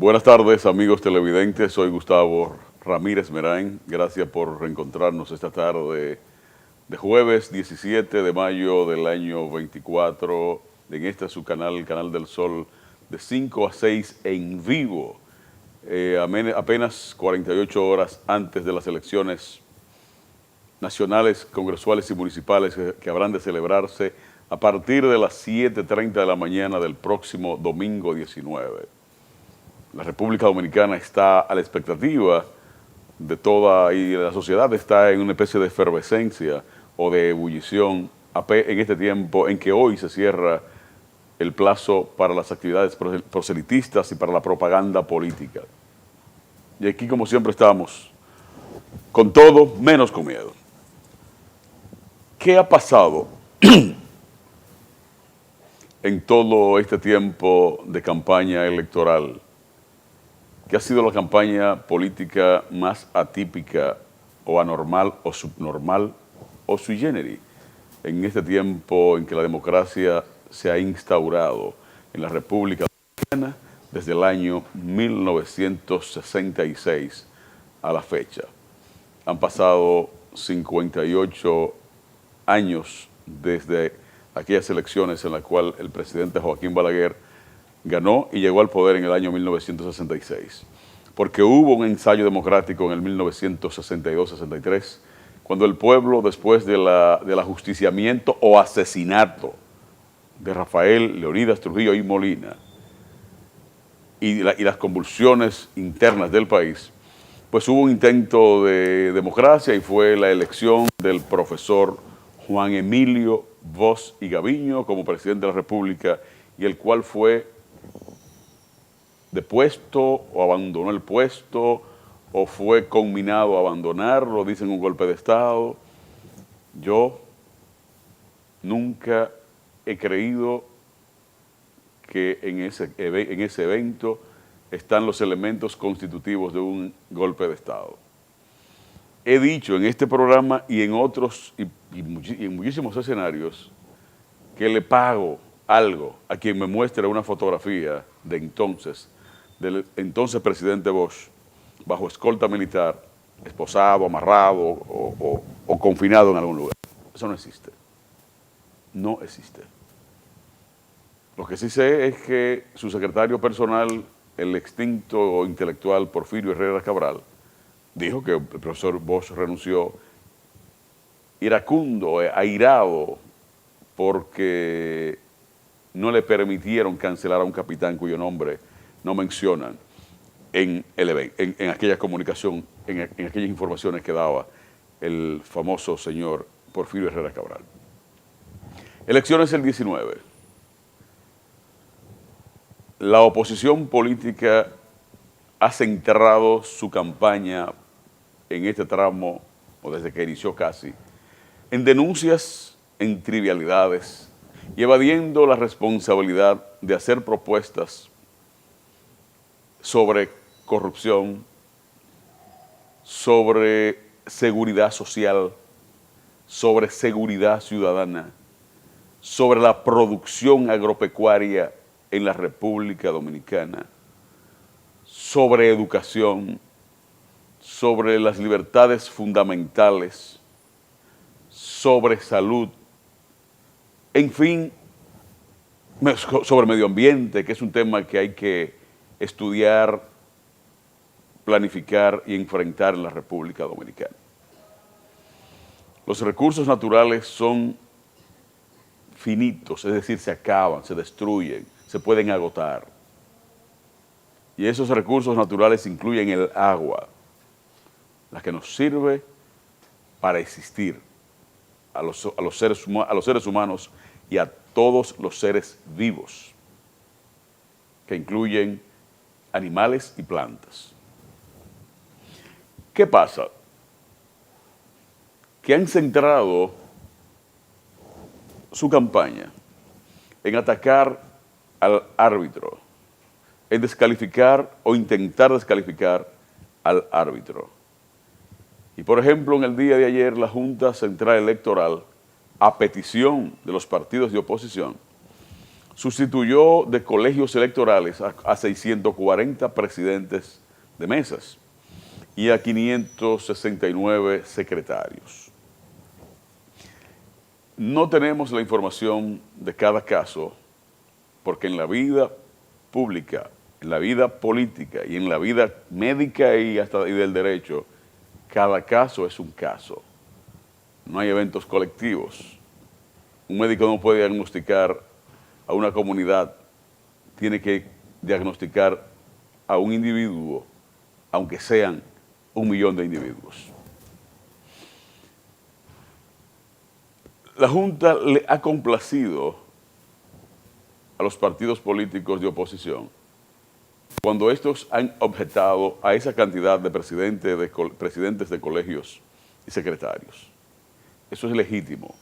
Buenas tardes, amigos televidentes. Soy Gustavo Ramírez Merain. Gracias por reencontrarnos esta tarde de jueves 17 de mayo del año 24 en este su canal, el Canal del Sol, de 5 a 6 en vivo, apenas 48 horas antes de las elecciones nacionales, congresuales y municipales que habrán de celebrarse a partir de las 7:30 de la mañana del próximo domingo 19. La República Dominicana está a la expectativa de toda, y la sociedad está en una especie de efervescencia o de ebullición en este tiempo en que hoy se cierra el plazo para las actividades proselitistas y para la propaganda política. Y aquí, como siempre, estamos con todo menos con miedo. ¿Qué ha pasado en todo este tiempo de campaña electoral? ¿Qué ha sido la campaña política más atípica o anormal o subnormal o sui generis en este tiempo en que la democracia se ha instaurado en la República Dominicana desde el año 1966 a la fecha? Han pasado 58 años desde aquellas elecciones en las cuales el presidente Joaquín Balaguer ganó y llegó al poder en el año 1966, porque hubo un ensayo democrático en el 1962-63, cuando el pueblo, después del ajusticiamiento o asesinato de Rafael Leonidas Trujillo y Molina y las convulsiones internas del país, pues hubo un intento de democracia y fue la elección del profesor Juan Emilio Bosch y Gaviño como presidente de la República, y el cual fue depuesto o abandonó el puesto o fue conminado a abandonarlo, dicen un golpe de Estado. Yo nunca he creído que en ese evento están los elementos constitutivos de un golpe de Estado. He dicho en este programa y en otros y en muchísimos escenarios que le pago algo a quien me muestre una fotografía del entonces presidente Bosch, bajo escolta militar, esposado, amarrado o confinado en algún lugar. Eso no existe. No existe. Lo que sí sé es que su secretario personal, el extinto intelectual Porfirio Herrera Cabral, dijo que el profesor Bosch renunció iracundo, airado, porque no le permitieron cancelar a un capitán cuyo nombre no mencionan en aquella comunicación, en aquellas informaciones que daba el famoso señor Porfirio Herrera Cabral. Elecciones el 19. La oposición política ha centrado su campaña en este tramo, o desde que inició casi, en denuncias, en trivialidades, y evadiendo la responsabilidad de hacer propuestas sobre corrupción, sobre seguridad social, sobre seguridad ciudadana, sobre la producción agropecuaria en la República Dominicana, sobre educación, sobre las libertades fundamentales, sobre salud, en fin, sobre medio ambiente, que es un tema que hay que estudiar, planificar y enfrentar en la República Dominicana. Los recursos naturales son finitos, es decir, se acaban, se destruyen, se pueden agotar. Y esos recursos naturales incluyen el agua, la que nos sirve para existir a los seres humanos y a todos los seres vivos, que incluyen animales y plantas. ¿Qué pasa? Que han centrado su campaña en atacar al árbitro, en descalificar o intentar descalificar al árbitro. Y por ejemplo, en el día de ayer, la Junta Central Electoral, a petición de los partidos de oposición, sustituyó de colegios electorales a 640 presidentes de mesas y a 569 secretarios. No tenemos la información de cada caso porque en la vida pública, en la vida política y en la vida médica y hasta y del derecho, cada caso es un caso. No hay eventos colectivos. Un médico no puede diagnosticar a una comunidad, tiene que diagnosticar a un individuo, aunque sean 1 millón de individuos. La Junta le ha complacido a los partidos políticos de oposición cuando estos han objetado a esa cantidad de presidentes de colegios y secretarios. Eso es legítimo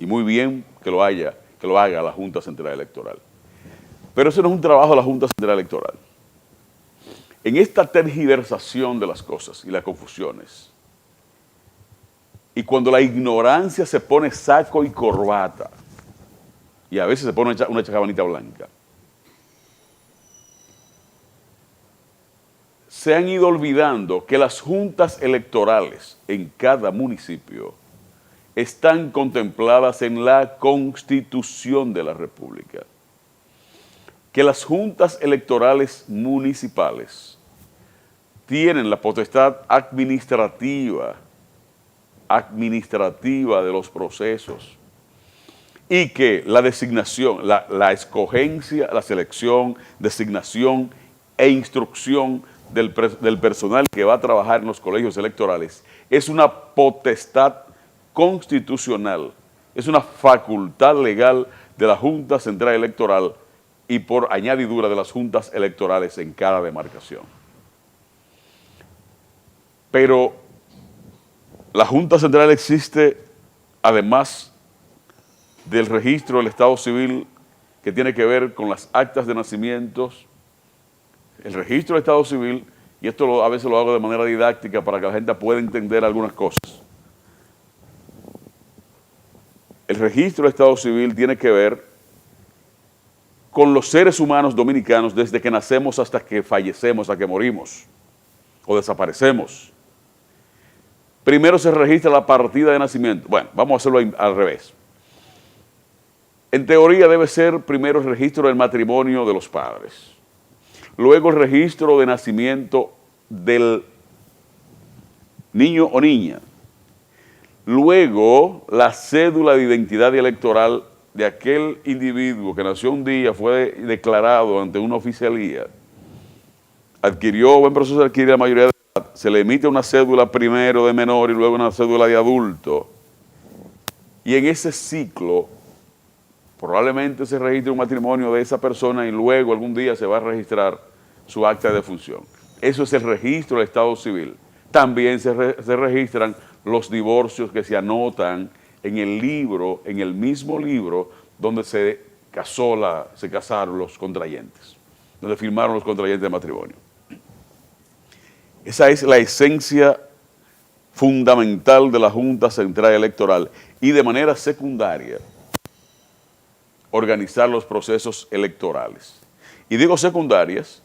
y muy bien que lo haga la Junta Central Electoral. Pero eso no es un trabajo de la Junta Central Electoral. En esta tergiversación de las cosas y las confusiones, y cuando la ignorancia se pone saco y corbata, y a veces se pone una chacabanita blanca, se han ido olvidando que las juntas electorales en cada municipio están contempladas en la Constitución de la República. Que las juntas electorales municipales tienen la potestad administrativa de los procesos y que la designación, la escogencia, la selección, designación e instrucción del personal que va a trabajar en los colegios electorales es una potestad constitucional, es una facultad legal de la Junta Central Electoral y por añadidura de las juntas electorales en cada demarcación. Pero la Junta Central existe además del registro del Estado Civil que tiene que ver con las actas de nacimientos, el registro del Estado Civil, y esto a veces lo hago de manera didáctica para que la gente pueda entender algunas cosas. El registro del Estado Civil tiene que ver con los seres humanos dominicanos desde que nacemos hasta que fallecemos, hasta que morimos o desaparecemos. Primero se registra la partida de nacimiento. Bueno, vamos a hacerlo al revés. En teoría debe ser primero el registro del matrimonio de los padres, luego el registro de nacimiento del niño o niña, luego la cédula de identidad electoral de aquel individuo que nació un día, fue declarado ante una oficialía, adquirió o en proceso de adquirir la mayoría de edad, se le emite una cédula primero de menor y luego una cédula de adulto, y en ese ciclo probablemente se registre un matrimonio de esa persona y luego algún día se va a registrar su acta de defunción. Eso es el registro del Estado Civil. También se registran los divorcios que se anotan en el libro, en el mismo libro donde se casaron los contrayentes, donde firmaron los contrayentes de matrimonio. Esa es la esencia fundamental de la Junta Central Electoral y de manera secundaria organizar los procesos electorales. Y digo secundarias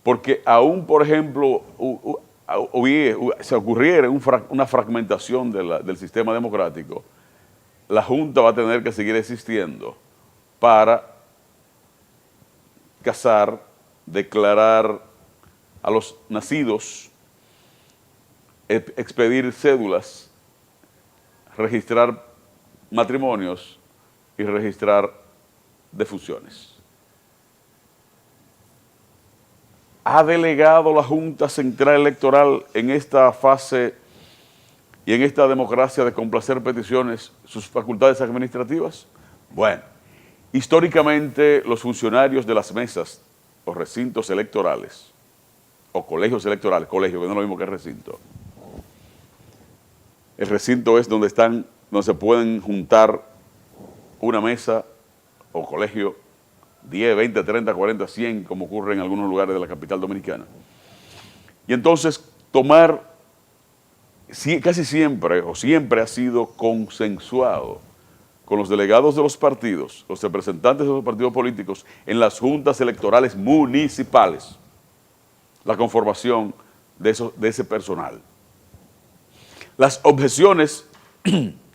porque aún, por ejemplo, se ocurriera una fragmentación del sistema democrático, la Junta va a tener que seguir existiendo para casar, declarar a los nacidos, expedir cédulas, registrar matrimonios y registrar defunciones. ¿Ha delegado la Junta Central Electoral en esta fase y en esta democracia de complacer peticiones sus facultades administrativas? Bueno, históricamente los funcionarios de las mesas o recintos electorales o colegios electorales, colegio que no es lo mismo que recinto. El recinto es donde se pueden juntar una mesa o colegio, 10, 20, 30, 40, 100, como ocurre en algunos lugares de la capital dominicana. Y entonces casi siempre o siempre ha sido consensuado con los delegados de los partidos, los representantes de los partidos políticos en las juntas electorales municipales, la conformación de ese personal. Las objeciones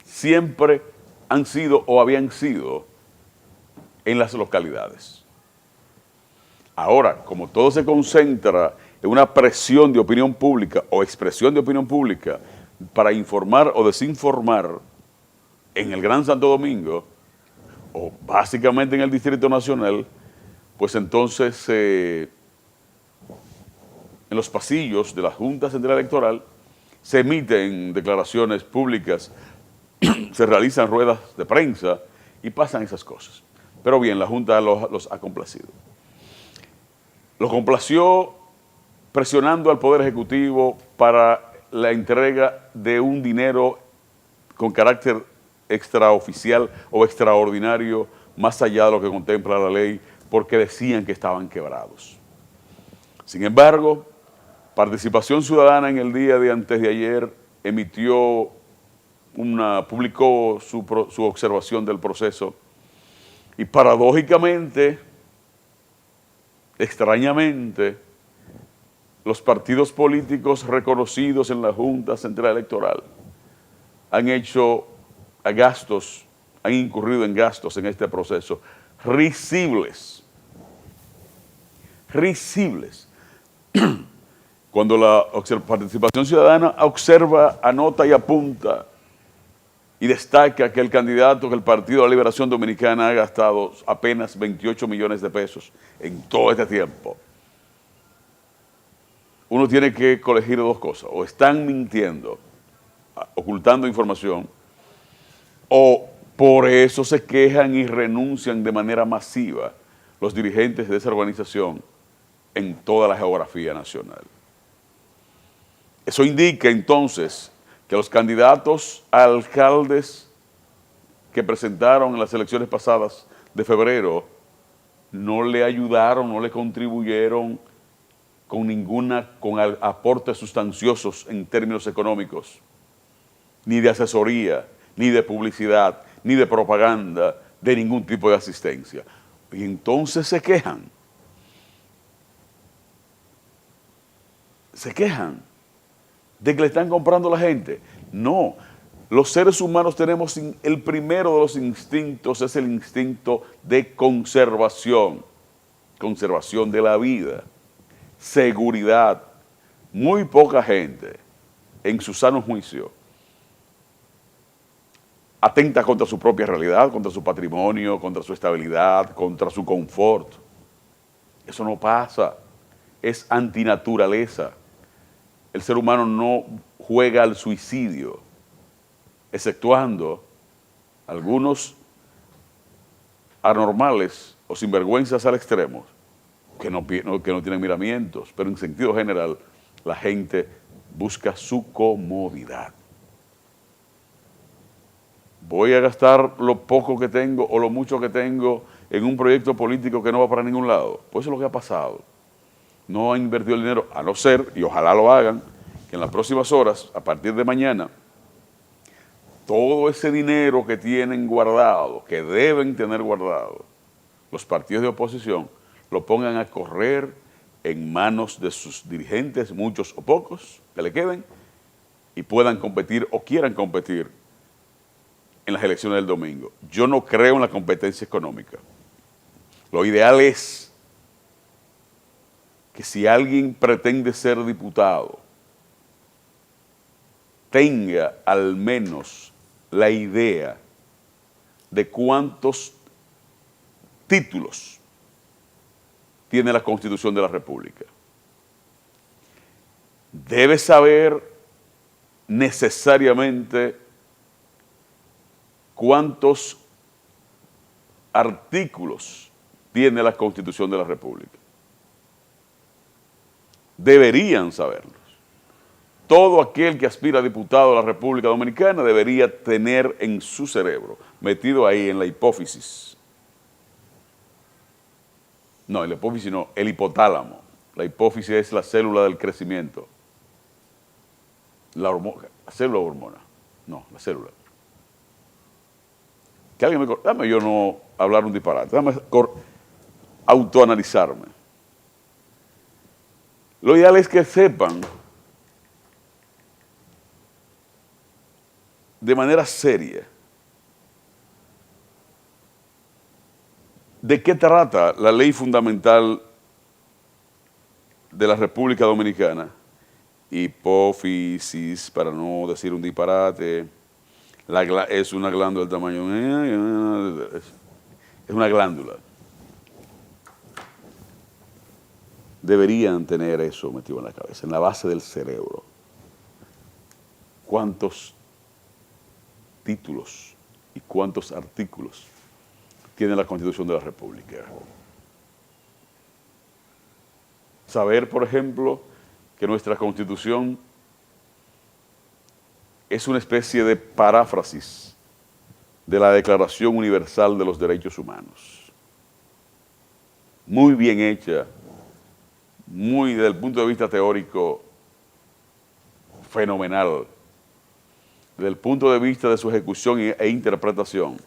siempre han sido o habían sido en las localidades. Ahora, como todo se concentra en una presión de opinión pública o expresión de opinión pública para informar o desinformar en el Gran Santo Domingo, o básicamente en el Distrito Nacional, pues entonces en los pasillos de la Junta Central Electoral se emiten declaraciones públicas, se realizan ruedas de prensa y pasan esas cosas. Pero bien, la Junta los ha complacido. Lo complació presionando al Poder Ejecutivo para la entrega de un dinero con carácter extraoficial o extraordinario, más allá de lo que contempla la ley, porque decían que estaban quebrados. Sin embargo, Participación Ciudadana en el día de antes de ayer publicó su observación del proceso y paradójicamente, extrañamente, los partidos políticos reconocidos en la Junta Central Electoral han incurrido en gastos en este proceso risibles. Cuando la Participación Ciudadana observa, anota y apunta y destaca que el candidato, que el Partido de la Liberación Dominicana ha gastado apenas 28 millones de pesos en todo este tiempo, uno tiene que colegir dos cosas: o están mintiendo, ocultando información, o por eso se quejan y renuncian de manera masiva los dirigentes de esa organización en toda la geografía nacional. Eso indica entonces que los candidatos a alcaldes que presentaron en las elecciones pasadas de febrero no le ayudaron, no le contribuyeron con aportes sustanciosos en términos económicos, ni de asesoría, ni de publicidad, ni de propaganda, de ningún tipo de asistencia. Y entonces se quejan de que le están comprando a la gente. No, los seres humanos tenemos el primero de los instintos, es el instinto de conservación de la vida, seguridad. Muy poca gente en su sano juicio atenta contra su propia realidad, contra su patrimonio, contra su estabilidad, contra su confort. Eso no pasa, es antinaturaleza. El ser humano no juega al suicidio, exceptuando algunos anormales o sinvergüenzas al extremo, que no tienen miramientos, pero en sentido general la gente busca su comodidad. Voy a gastar lo poco que tengo o lo mucho que tengo en un proyecto político que no va para ningún lado. Pues eso es lo que ha pasado. No han invertido el dinero, a no ser, y ojalá lo hagan, que en las próximas horas, a partir de mañana, todo ese dinero que tienen guardado, que deben tener guardado, los partidos de oposición, lo pongan a correr en manos de sus dirigentes, muchos o pocos, que le queden, y puedan competir o quieran competir en las elecciones del domingo. Yo no creo en la competencia económica. Lo ideal es que si alguien pretende ser diputado, tenga al menos la idea de cuántos títulos tiene la Constitución de la República. Debe saber necesariamente cuántos artículos tiene la Constitución de la República. Deberían saberlos. Todo aquel que aspira a diputado de la República Dominicana debería tener en su cerebro, metido ahí en la hipófisis. No, la hipófisis no, el hipotálamo. La hipófisis es la célula del crecimiento. La célula o hormona. No, la célula. que alguien dame yo no hablar un disparate, autoanalizarme. Lo ideal es que sepan de manera seria de qué trata la ley fundamental de la República Dominicana, hipófisis, para no decir un disparate, es una glándula del tamaño, es una glándula. Deberían tener eso metido en la cabeza, en la base del cerebro. ¿Cuántos títulos y cuántos artículos tiene la Constitución de la República? Saber, por ejemplo, que nuestra Constitución es una especie de paráfrasis de la Declaración Universal de los Derechos Humanos. Muy bien hecha, muy desde el punto de vista teórico, fenomenal. Desde el punto de vista de su ejecución e interpretación,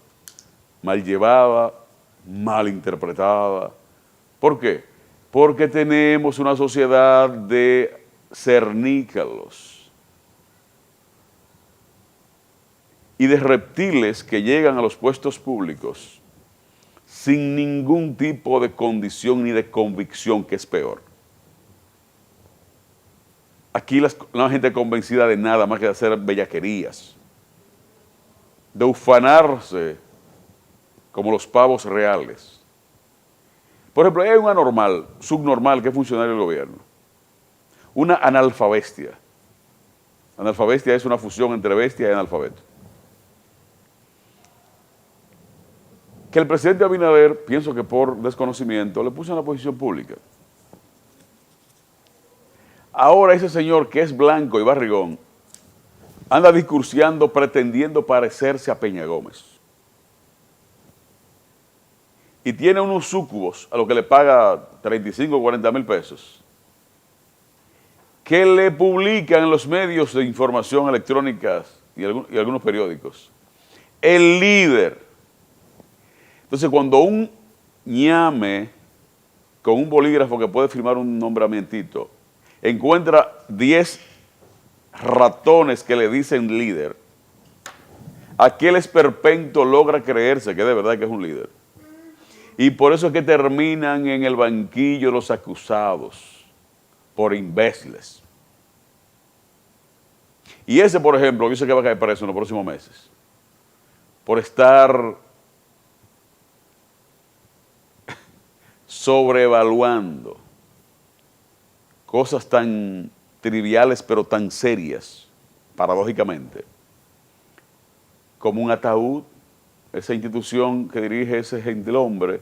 mal llevada, mal interpretada. ¿Por qué? Porque tenemos una sociedad de cernícalos y de reptiles que llegan a los puestos públicos sin ningún tipo de condición ni de convicción, que es peor. Aquí no hay gente convencida de nada más que de hacer bellaquerías, de ufanarse como los pavos reales. Por ejemplo, hay un anormal, subnormal, que es funcionario del gobierno. Una analfabestia. Analfabestia es una fusión entre bestia y analfabeto. Que el presidente Abinader, pienso que por desconocimiento, le puso en la posición pública. Ahora ese señor que es blanco y barrigón anda discursiando, pretendiendo parecerse a Peña Gómez. Y tiene unos súcubos a los que le paga 35 o 40 mil pesos, que le publican en los medios de información electrónicas y algunos periódicos. El líder. Entonces, cuando un ñame con un bolígrafo que puede firmar un nombramientito encuentra 10 ratones que le dicen líder, aquel esperpento logra creerse que de verdad que es un líder. Y por eso es que terminan en el banquillo los acusados por imbéciles. Y ese, por ejemplo, yo sé que va a caer preso en los próximos meses por estar sobrevaluando cosas tan triviales pero tan serias, paradójicamente, como un ataúd. Esa institución que dirige ese gentilhombre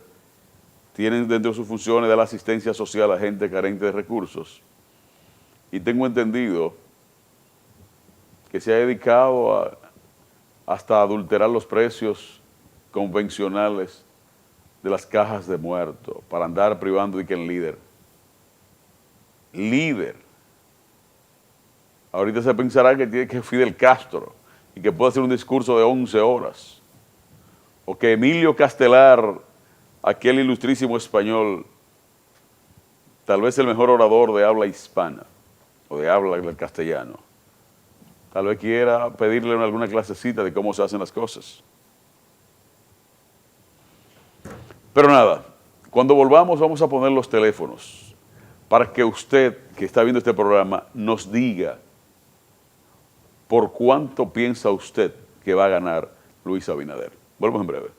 tiene dentro de sus funciones de la asistencia social a gente carente de recursos. Y tengo entendido que se ha dedicado hasta adulterar los precios convencionales de las cajas de muertos para andar privando de que el líder. Líder. Ahorita se pensará que tiene que Fidel Castro y que puede hacer un discurso de 11 horas. O que Emilio Castelar, aquel ilustrísimo español, tal vez el mejor orador de habla hispana o de habla del castellano, tal vez quiera pedirle alguna clasecita de cómo se hacen las cosas. Pero nada, cuando volvamos vamos a poner los teléfonos para que usted, que está viendo este programa, nos diga por cuánto piensa usted que va a ganar Luis Abinader. Volvemos en breve.